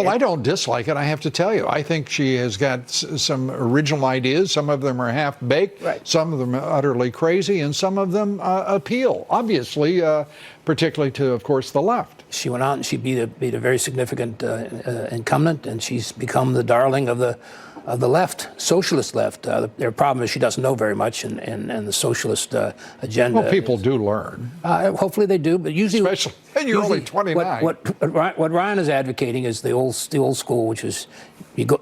Well, I don't dislike it, I have to tell you. I think she has got some original ideas. Some of them are half-baked, right. Some of them are utterly crazy, and some of them appeal, obviously, particularly to, of course, the left. She went out and she beat a very significant incumbent, and she's become the darling of the left, socialist left. Their problem is she doesn't know very much, and the socialist agenda. Well, people do learn. Hopefully they do, but usually, especially, and you're only 29. What Ryan is advocating is the old school, which is you go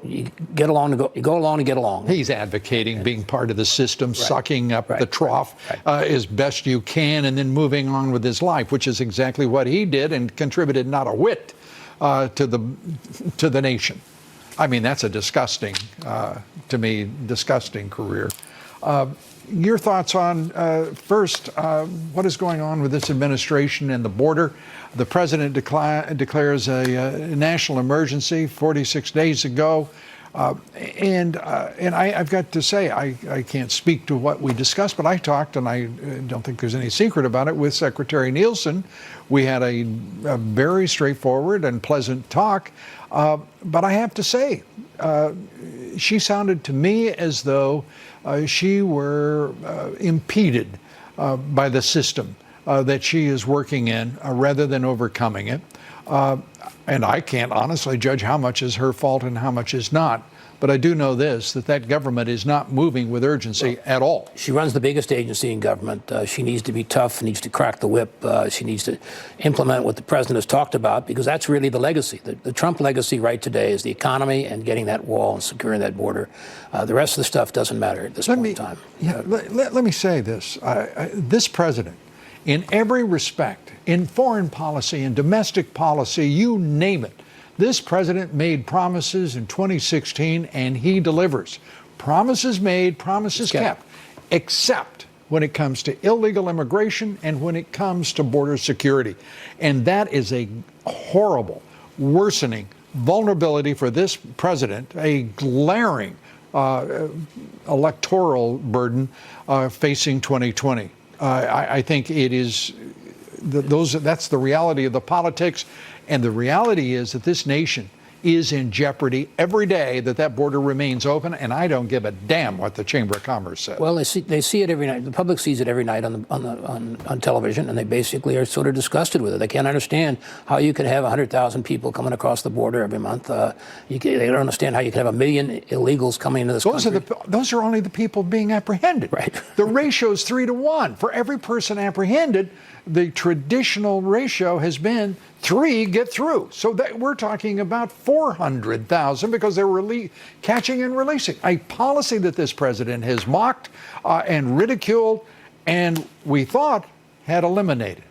along to get along. He's advocating being part of the system, right. Sucking up the trough as best you can, and then moving on with his life, which is exactly what he did, and contributed not a whit to the nation. I mean, that's a disgusting, to me, disgusting career. Your thoughts on, first, what is going on with this administration and the border? The president declares a national emergency 46 days ago. And I've got to say, I can't speak to what we discussed, but I talked, and I don't think there's any secret about it, with Secretary Nielsen. We had a very straightforward and pleasant talk. But I have to say, she sounded to me as though she were impeded by the system that she is working in rather than overcoming it. And I can't honestly judge how much is her fault and how much is not. But I do know this, that government is not moving with urgency at all. She runs the biggest agency in government. She needs to be tough, needs to crack the whip. She needs to implement what the president has talked about, because that's really the legacy. The Trump legacy right today is the economy and getting that wall and securing that border. The rest of the stuff doesn't matter at this point in time. Yeah, let me say this. This president, in every respect, in foreign policy, in domestic policy, you name it, this president made promises in 2016, and he delivers. Promises made, promises kept, except when it comes to illegal immigration and when it comes to border security. And that is a horrible, worsening vulnerability for this president, a glaring electoral burden facing 2020. I think it is, that's the reality of the politics. And the reality is that this nation is in jeopardy every day that border remains open, and I don't give a damn what the Chamber of Commerce says. Well, they see it every night. The public sees it every night on television, and they basically are sort of disgusted with it. They can't understand how you could have 100,000 people coming across the border every month. They don't understand how you could have 1 million illegals coming into this country. Those are only the people being apprehended. Right. The ratio is 3 to 1. For every person apprehended, the traditional ratio has been 3 get through. So that we're talking about 400,000 because they're catching and releasing. A policy that this president has mocked and ridiculed, and we thought had eliminated.